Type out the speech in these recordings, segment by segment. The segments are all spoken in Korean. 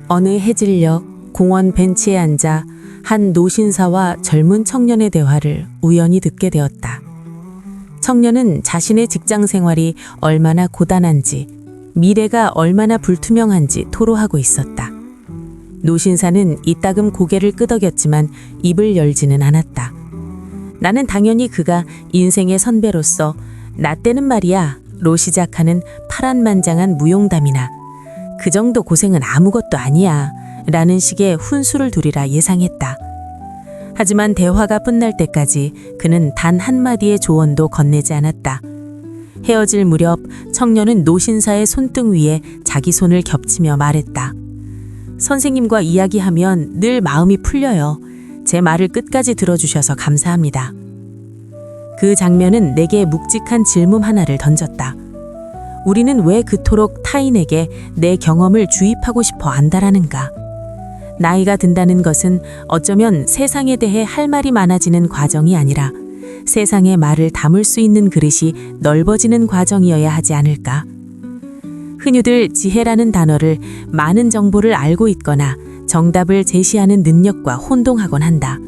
어느 해질녘 공원 벤치에 앉아 한 노신사와 젊은 청년의 대화를 우연히 듣게 되었다. 청년은 자신의 직장 생활이 얼마나 고단한지, 미래가 얼마나 불투명한지 토로하고 있었다. 노신사는 이따금 고개를 끄덕였지만 입을 열지는 않았다. 나는 당연히 그가 인생의 선배로서 나 때는 말이야 로 시작하는 파란만장한 무용담이나 그 정도 고생은 아무것도 아니야 라는 식의 훈수를 두리라 예상했다. 하지만 대화가 끝날 때까지 그는 단 한마디의 조언도 건네지 않았다. 헤어질 무렵 청년은 노신사의 손등 위에 자기 손을 겹치며 말했다. 선생님과 이야기하면 늘 마음이 풀려요. 제 말을 끝까지 들어주셔서 감사합니다. 그 장면은 내게 묵직한 질문 하나를 던졌다. 우리는 왜 그토록 타인에게 내 경험을 주입하고 싶어 한다라는가? 나이가 든다는 것은 어쩌면 세상에 대해 할 말이 많아지는 과정이 아니라 세상에 말을 담을 수 있는 그릇이 넓어지는 과정이어야 하지 않을까? 흔히들 지혜라는 단어를 많은 정보를 알고 있거나 정답을 제시하는 능력과 혼동하곤 한다.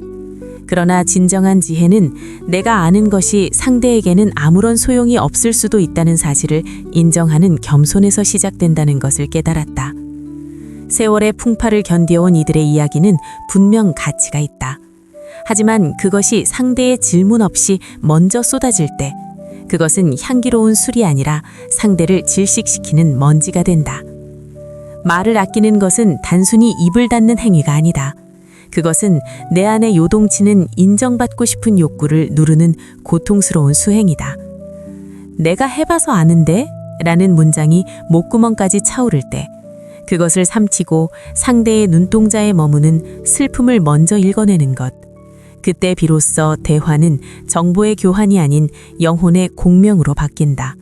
그러나 진정한 지혜는 내가 아는 것이 상대에게는 아무런 소용이 없을 수도 있다는 사실을 인정하는 겸손에서 시작된다는 것을 깨달았다. 세월의 풍파를 견뎌온 이들의 이야기는 분명 가치가 있다. 하지만 그것이 상대의 질문 없이 먼저 쏟아질 때 그것은 향기로운 술이 아니라 상대를 질식시키는 먼지가 된다. 말을 아끼는 것은 단순히 입을 닫는 행위가 아니다. 그것은 내 안에 요동치는 인정받고 싶은 욕구를 누르는 고통스러운 수행이다. 내가 해봐서 아는데? 라는 문장이 목구멍까지 차오를 때 그것을 삼키고 상대의 눈동자에 머무는 슬픔을 먼저 읽어내는 것. 그때 비로소 대화는 정보의 교환이 아닌 영혼의 공명으로 바뀐다.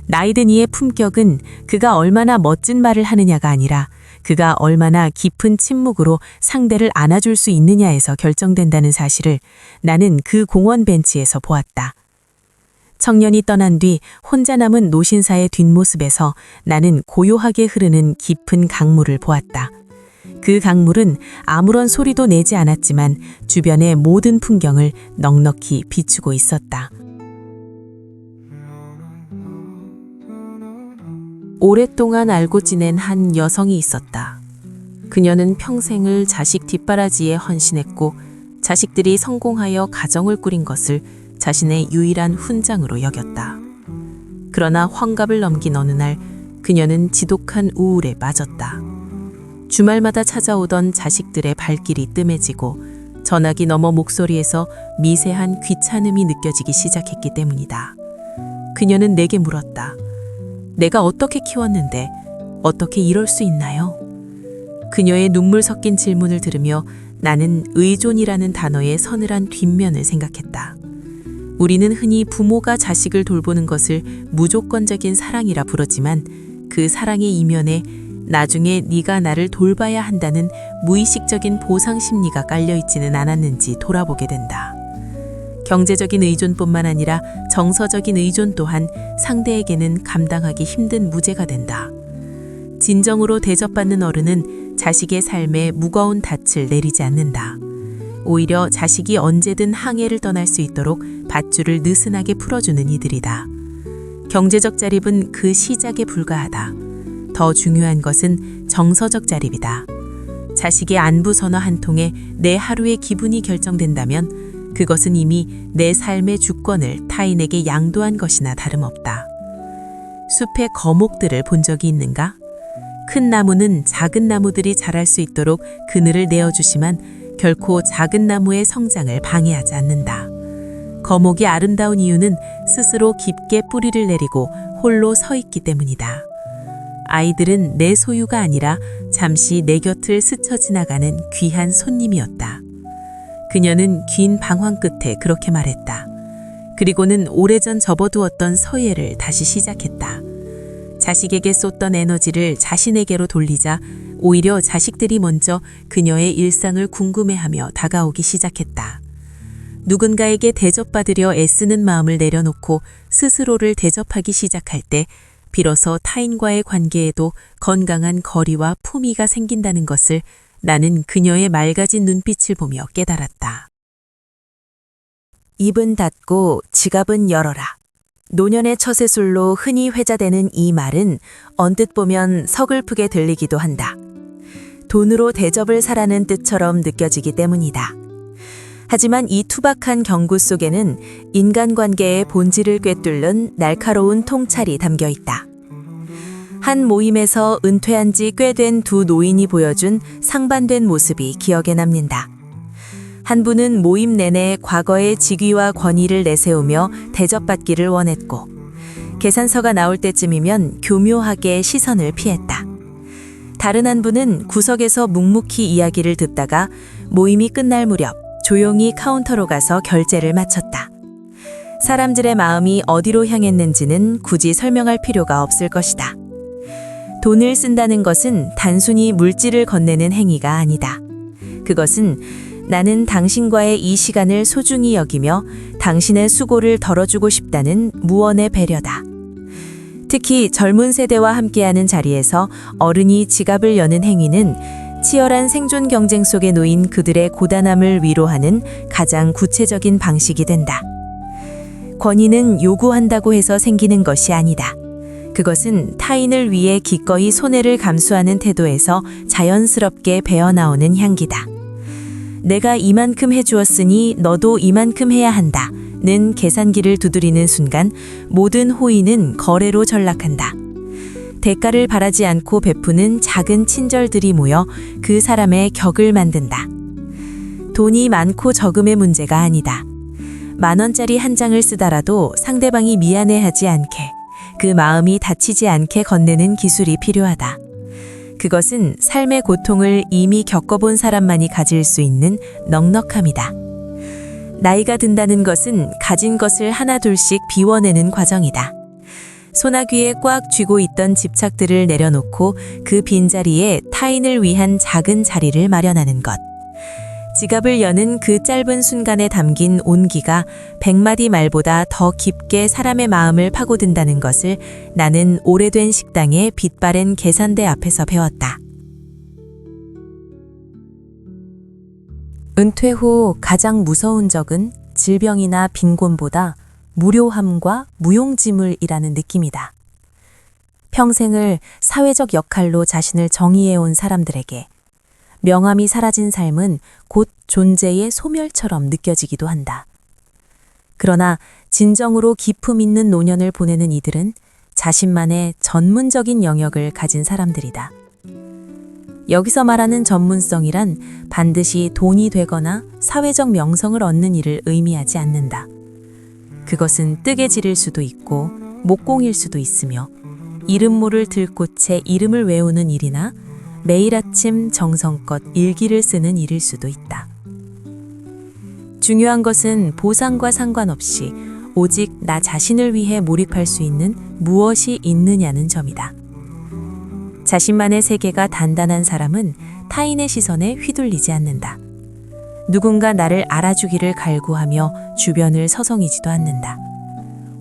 나이든 이의 품격은 그가 얼마나 멋진 말을 하느냐가 아니라 그가 얼마나 깊은 침묵으로 상대를 안아줄 수 있느냐에서 결정된다는 사실을 나는 그 공원 벤치에서 보았다. 청년이 떠난 뒤 혼자 남은 노신사의 뒷모습에서 나는 고요하게 흐르는 깊은 강물을 보았다. 그 강물은 아무런 소리도 내지 않았지만 주변의 모든 풍경을 넉넉히 비추고 있었다. 오랫동안 알고 지낸 한 여성이 있었다. 그녀는 평생을 자식 뒷바라지에 헌신했고 자식들이 성공하여 가정을 꾸린 것을 자신의 유일한 훈장으로 여겼다. 그러나 환갑을 넘긴 어느 날 그녀는 지독한 우울에 빠졌다. 주말마다 찾아오던 자식들의 발길이 뜸해지고 전화기 너머 목소리에서 미세한 귀찮음이 느껴지기 시작했기 때문이다. 그녀는 내게 물었다. 내가 어떻게 키웠는데 어떻게 이럴 수 있나요? 그녀의 눈물 섞인 질문을 들으며 나는 의존이라는 단어의 서늘한 뒷면을 생각했다. 우리는 흔히 부모가 자식을 돌보는 것을 무조건적인 사랑이라 부르지만 그 사랑의 이면에 나중에 네가 나를 돌봐야 한다는 무의식적인 보상 심리가 깔려있지는 않았는지 돌아보게 된다. 경제적인 의존뿐만 아니라 정서적인 의존 또한 상대에게는 감당하기 힘든 무게가 된다. 진정으로 대접받는 어른은 자식의 삶에 무거운 닻을 내리지 않는다. 오히려 자식이 언제든 항해를 떠날 수 있도록 밧줄을 느슨하게 풀어주는 이들이다. 경제적 자립은 그 시작에 불과하다. 더 중요한 것은 정서적 자립이다. 자식의 안부 전화 한 통에 내 하루의 기분이 결정된다면 그것은 이미 내 삶의 주권을 타인에게 양도한 것이나 다름없다. 숲의 거목들을 본 적이 있는가? 큰 나무는 작은 나무들이 자랄 수 있도록 그늘을 내어주지만 결코 작은 나무의 성장을 방해하지 않는다. 거목이 아름다운 이유는 스스로 깊게 뿌리를 내리고 홀로 서 있기 때문이다. 아이들은 내 소유가 아니라 잠시 내 곁을 스쳐 지나가는 귀한 손님이었다. 그녀는 긴 방황 끝에 그렇게 말했다. 그리고는 오래전 접어두었던 서예를 다시 시작했다. 자식에게 쏟던 에너지를 자신에게로 돌리자 오히려 자식들이 먼저 그녀의 일상을 궁금해하며 다가오기 시작했다. 누군가에게 대접받으려 애쓰는 마음을 내려놓고 스스로를 대접하기 시작할 때 비로소 타인과의 관계에도 건강한 거리와 품위가 생긴다는 것을 나는 그녀의 맑아진 눈빛을 보며 깨달았다. 입은 닫고 지갑은 열어라. 노년의 처세술로 흔히 회자되는 이 말은 언뜻 보면 서글프게 들리기도 한다. 돈으로 대접을 사라는 뜻처럼 느껴지기 때문이다. 하지만 이 투박한 경구 속에는 인간관계의 본질을 꿰뚫는 날카로운 통찰이 담겨 있다. 한 모임에서 은퇴한 지 꽤 된 두 노인이 보여준 상반된 모습이 기억에 남는다. 한 분은 모임 내내 과거의 직위와 권위를 내세우며 대접받기를 원했고, 계산서가 나올 때쯤이면 교묘하게 시선을 피했다. 다른 한 분은 구석에서 묵묵히 이야기를 듣다가 모임이 끝날 무렵 조용히 카운터로 가서 결제를 마쳤다. 사람들의 마음이 어디로 향했는지는 굳이 설명할 필요가 없을 것이다. 돈을 쓴다는 것은 단순히 물질을 건네는 행위가 아니다. 그것은 나는 당신과의 이 시간을 소중히 여기며 당신의 수고를 덜어주고 싶다는 무언의 배려다. 특히 젊은 세대와 함께하는 자리에서 어른이 지갑을 여는 행위는 치열한 생존 경쟁 속에 놓인 그들의 고단함을 위로하는 가장 구체적인 방식이 된다. 권위는 요구한다고 해서 생기는 것이 아니다. 그것은 타인을 위해 기꺼이 손해를 감수하는 태도에서 자연스럽게 배어나오는 향기다. 내가 이만큼 해주었으니 너도 이만큼 해야 한다. 는 계산기를 두드리는 순간 모든 호의는 거래로 전락한다. 대가를 바라지 않고 베푸는 작은 친절들이 모여 그 사람의 격을 만든다. 돈이 많고 적음의 문제가 아니다. 10,000원짜리 한 장을 쓰더라도 상대방이 미안해하지 않게, 그 마음이 다치지 않게 건네는 기술이 필요하다. 그것은 삶의 고통을 이미 겪어본 사람만이 가질 수 있는 넉넉함이다. 나이가 든다는 것은 가진 것을 하나둘씩 비워내는 과정이다. 소나귀에 꽉 쥐고 있던 집착들을 내려놓고 그 빈자리에 타인을 위한 작은 자리를 마련하는 것. 지갑을 여는 그 짧은 순간에 담긴 온기가 100마디 말보다 더 깊게 사람의 마음을 파고든다는 것을 나는 오래된 식당의 빛바랜 계산대 앞에서 배웠다. 은퇴 후 가장 무서운 적은 질병이나 빈곤보다 무료함과 무용지물이라는 느낌이다. 평생을 사회적 역할로 자신을 정의해온 사람들에게 명함이 사라진 삶은 곧 존재의 소멸처럼 느껴지기도 한다. 그러나 진정으로 기품 있는 노년을 보내는 이들은 자신만의 전문적인 영역을 가진 사람들이다. 여기서 말하는 전문성이란 반드시 돈이 되거나 사회적 명성을 얻는 일을 의미하지 않는다. 그것은 뜨개질일 수도 있고 목공일 수도 있으며 이름 모를 들꽃에 이름을 외우는 일이나 매일 아침 정성껏 일기를 쓰는 일일 수도 있다. 중요한 것은 보상과 상관없이 오직 나 자신을 위해 몰입할 수 있는 무엇이 있느냐는 점이다. 자신만의 세계가 단단한 사람은 타인의 시선에 휘둘리지 않는다. 누군가 나를 알아주기를 갈구하며 주변을 서성이지도 않는다.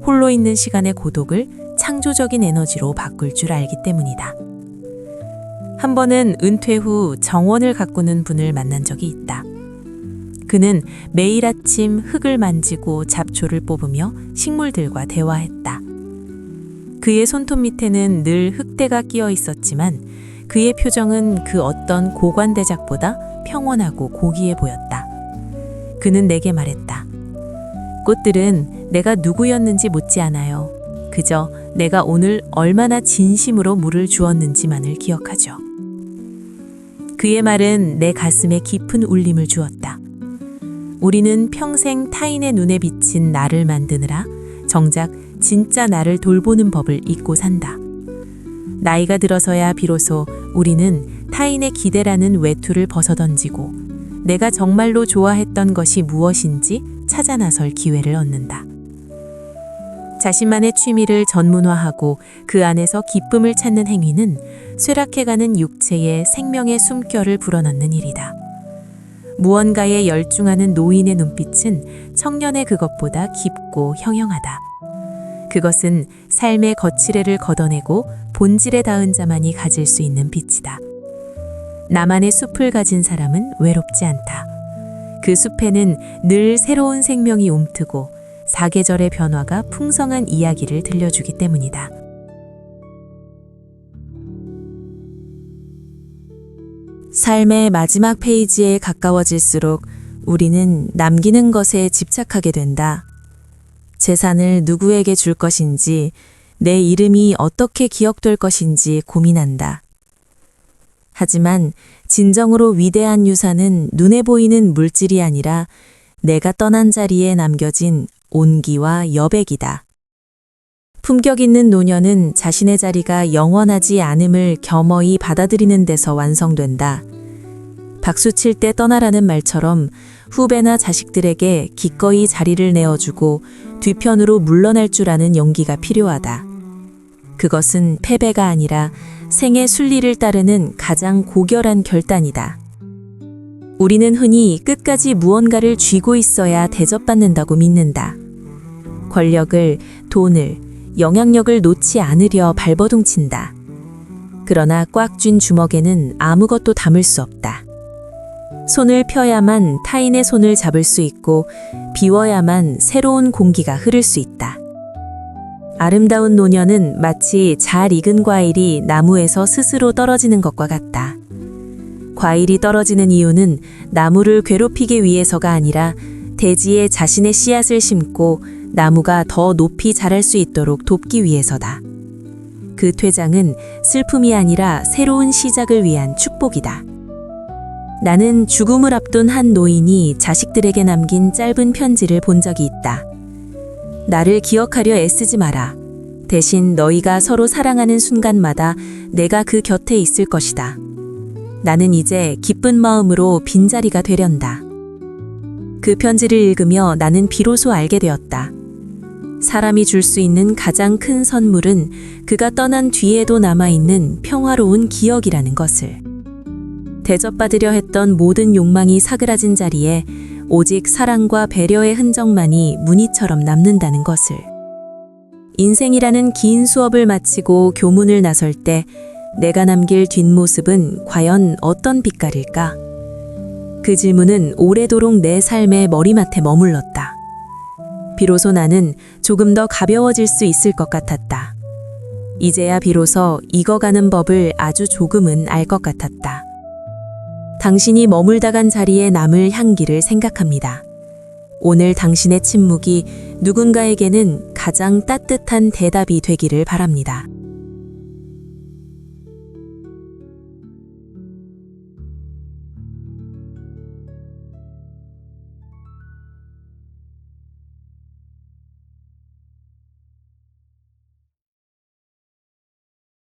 홀로 있는 시간의 고독을 창조적인 에너지로 바꿀 줄 알기 때문이다. 한 번은 은퇴 후 정원을 가꾸는 분을 만난 적이 있다. 그는 매일 아침 흙을 만지고 잡초를 뽑으며 식물들과 대화했다. 그의 손톱 밑에는 늘 흙대가 끼어 있었지만 그의 표정은 그 어떤 고관대작보다 평온하고 고귀해 보였다. 그는 내게 말했다. 꽃들은 내가 누구였는지 묻지 않아요. 그저 내가 오늘 얼마나 진심으로 물을 주었는지만을 기억하죠. 그의 말은 내 가슴에 깊은 울림을 주었다. 우리는 평생 타인의 눈에 비친 나를 만드느라 정작 진짜 나를 돌보는 법을 잊고 산다. 나이가 들어서야 비로소 우리는 타인의 기대라는 외투를 벗어던지고 내가 정말로 좋아했던 것이 무엇인지 찾아 나설 기회를 얻는다. 자신만의 취미를 전문화하고 그 안에서 기쁨을 찾는 행위는 쇠락해가는 육체에 생명의 숨결을 불어넣는 일이다. 무언가에 열중하는 노인의 눈빛은 청년의 그것보다 깊고 형형하다. 그것은 삶의 거칠애를 걷어내고 본질에 닿은 자만이 가질 수 있는 빛이다. 나만의 숲을 가진 사람은 외롭지 않다. 그 숲에는 늘 새로운 생명이 움트고 사계절의 변화가 풍성한 이야기를 들려주기 때문이다. 삶의 마지막 페이지에 가까워질수록 우리는 남기는 것에 집착하게 된다. 재산을 누구에게 줄 것인지, 내 이름이 어떻게 기억될 것인지 고민한다. 하지만 진정으로 위대한 유산은 눈에 보이는 물질이 아니라 내가 떠난 자리에 남겨진 온기와 여백이다. 품격 있는 노년은 자신의 자리가 영원하지 않음을 겸허히 받아들이는 데서 완성된다. 박수 칠 때 떠나라는 말처럼 후배나 자식들에게 기꺼이 자리를 내어주고 뒤편으로 물러날 줄 아는 용기가 필요하다. 그것은 패배가 아니라 생의 순리를 따르는 가장 고결한 결단이다. 우리는 흔히 끝까지 무언가를 쥐고 있어야 대접받는다고 믿는다. 권력을, 돈을, 영향력을 놓지 않으려 발버둥친다. 그러나 꽉 쥔 주먹에는 아무것도 담을 수 없다. 손을 펴야만 타인의 손을 잡을 수 있고 비워야만 새로운 공기가 흐를 수 있다. 아름다운 노년은 마치 잘 익은 과일이 나무에서 스스로 떨어지는 것과 같다. 과일이 떨어지는 이유는 나무를 괴롭히기 위해서가 아니라 대지에 자신의 씨앗을 심고 나무가 더 높이 자랄 수 있도록 돕기 위해서다. 그 퇴장은 슬픔이 아니라 새로운 시작을 위한 축복이다. 나는 죽음을 앞둔 한 노인이 자식들에게 남긴 짧은 편지를 본 적이 있다. 나를 기억하려 애쓰지 마라. 대신 너희가 서로 사랑하는 순간마다 내가 그 곁에 있을 것이다. 나는 이제 기쁜 마음으로 빈자리가 되련다. 그 편지를 읽으며 나는 비로소 알게 되었다. 사람이 줄 수 있는 가장 큰 선물은 그가 떠난 뒤에도 남아있는 평화로운 기억이라는 것을. 대접받으려 했던 모든 욕망이 사그라진 자리에 오직 사랑과 배려의 흔적만이 무늬처럼 남는다는 것을. 인생이라는 긴 수업을 마치고 교문을 나설 때 내가 남길 뒷모습은 과연 어떤 빛깔일까? 그 질문은 오래도록 내 삶의 머리맡에 머물렀다. 비로소 나는 조금 더 가벼워질 수 있을 것 같았다. 이제야 비로소 익어가는 법을 아주 조금은 알 것 같았다. 당신이 머물다 간 자리에 남을 향기를 생각합니다. 오늘 당신의 침묵이 누군가에게는 가장 따뜻한 대답이 되기를 바랍니다.